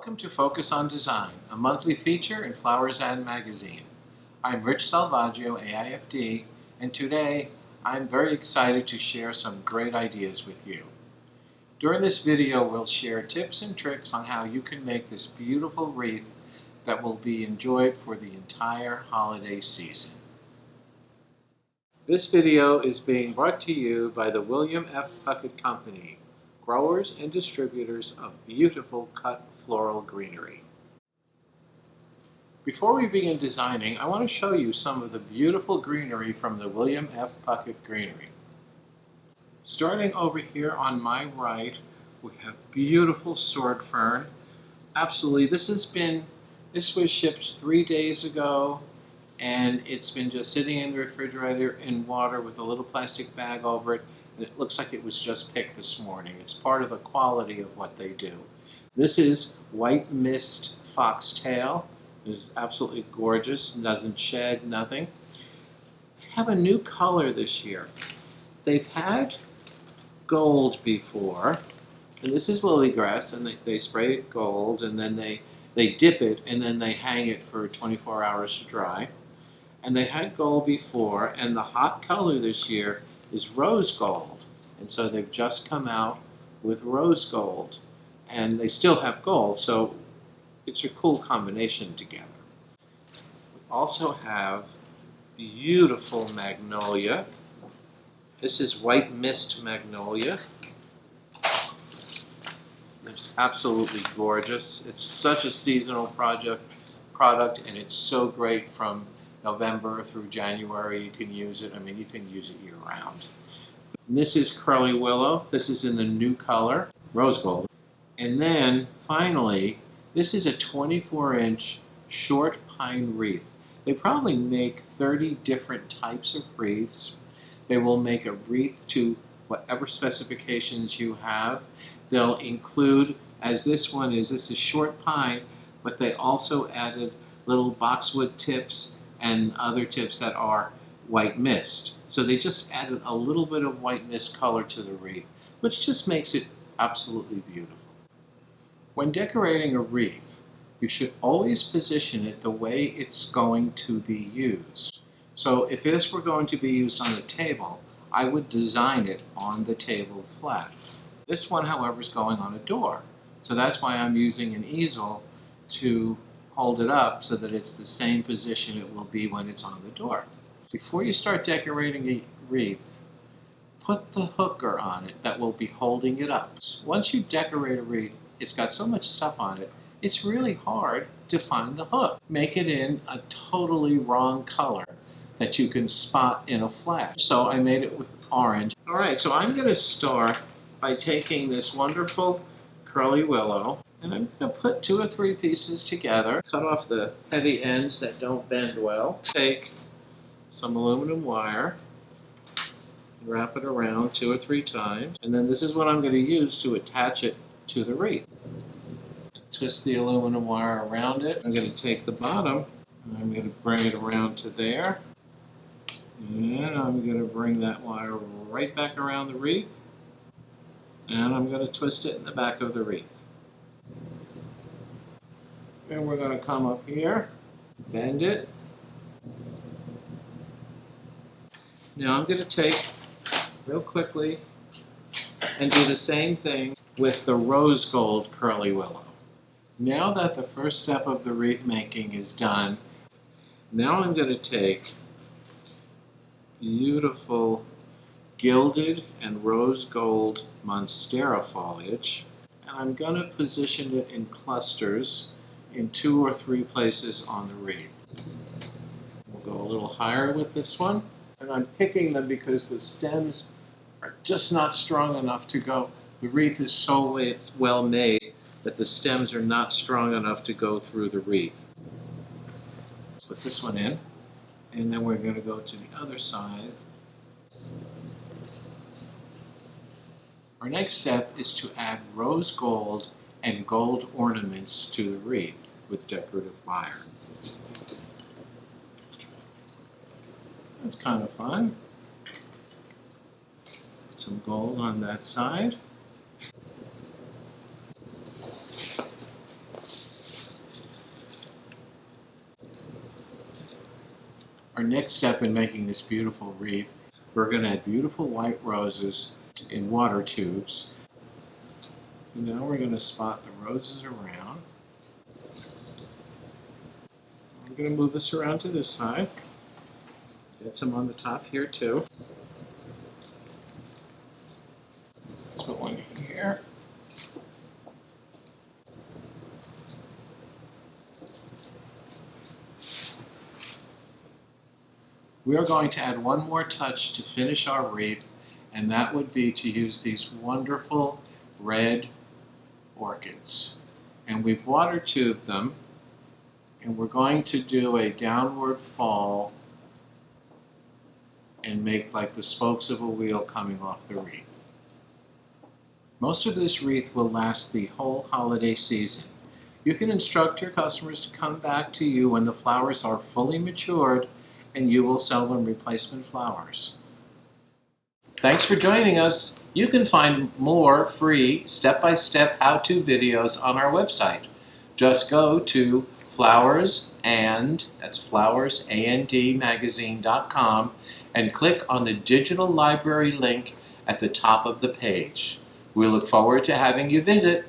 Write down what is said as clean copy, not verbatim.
Welcome to Focus on Design, a monthly feature in Flowers and Magazine. I'm Rich Salvaggio, AIFD, and today I'm very excited to share some great ideas with you. During this video, we'll share tips and tricks on how you can make this beautiful wreath that will be enjoyed for the entire holiday season. This video is being brought to you by the William F. Puckett Company, growers and distributors of beautiful cut floral greenery. Before we begin designing, I want to show you some of the beautiful greenery from the William F. Puckett Greenery. Starting over here on my right, we have beautiful sword fern. Absolutely, this was shipped 3 days ago, and it's been just sitting in the refrigerator in water with a little plastic bag over it, and it looks like it was just picked this morning. It's part of the quality of what they do. This is white mist foxtail. It's absolutely gorgeous, doesn't shed, nothing. They have a new color this year. They've had gold before, and this is lily grass, and they spray it gold, and then they dip it, and then they hang it for 24 hours to dry. And they had gold before, and the hot color this year is rose gold. And so they've just come out with rose gold. And they still have gold, so it's a cool combination together. We also have beautiful magnolia. This is white mist magnolia. It's absolutely gorgeous. It's such a seasonal product, and it's so great from November through January. You can use it. I mean, you can use it year round. And this is curly willow. This is in the new color, rose gold. And then finally, this is a 24-inch short pine wreath. They probably make 30 different types of wreaths. They will make a wreath to whatever specifications you have. They'll include, as this is short pine, but they also added little boxwood tips and other tips that are white mist. So they just added a little bit of white mist color to the wreath, which just makes it absolutely beautiful. When decorating a wreath, you should always position it the way it's going to be used. So if this were going to be used on the table, I would design it on the table flat. This one, however, is going on a door. So that's why I'm using an easel to hold it up so that it's the same position it will be when it's on the door. Before you start decorating a wreath, put the hooker on it that will be holding it up. Once you decorate a wreath, it's got so much stuff on it, it's really hard to find the hook. Make it in a totally wrong color that you can spot in a flash. So I made it with orange. All right, so I'm going to start by taking this wonderful curly willow, and I'm going to put 2 or 3 pieces together, cut off the heavy ends that don't bend well, take some aluminum wire, wrap it around 2 or 3 times, and then this is what I'm going to use to attach it to the wreath. Twist the aluminum wire around it. I'm going to take the bottom and I'm going to bring it around to there, and I'm going to bring that wire right back around the wreath, and I'm going to twist it in the back of the wreath. And we're going to come up here, bend it. Now I'm going to take real quickly and do the same thing with the rose gold curly willow. Now that the first step of the wreath making is done, now I'm going to take beautiful gilded and rose gold monstera foliage, and I'm going to position it in clusters in 2 or 3 places on the wreath. We'll go a little higher with this one, and I'm picking them because the stems are just not strong enough to go. The wreath is so well made that the stems are not strong enough to go through the wreath. Put this one in, and then we're going to go to the other side. Our next step is to add rose gold and gold ornaments to the wreath with decorative wire. That's kind of fun. Put some gold on that side. Our next step in making this beautiful wreath, we're going to add beautiful white roses in water tubes. And now we're going to spot the roses around. I'm going to move this around to this side. Get some on the top here too. Let's put one here. We are going to add one more touch to finish our wreath, and that would be to use these wonderful red orchids. And we've water tubed them, and we're going to do a downward fall and make like the spokes of a wheel coming off the wreath. Most of this wreath will last the whole holiday season. You can instruct your customers to come back to you when the flowers are fully matured, and you will sell them replacement flowers. Thanks for joining us. You can find more free step-by-step how-to videos on our website. Just go to flowersandmagazine.com and click on the digital library link at the top of the page. We look forward to having you visit.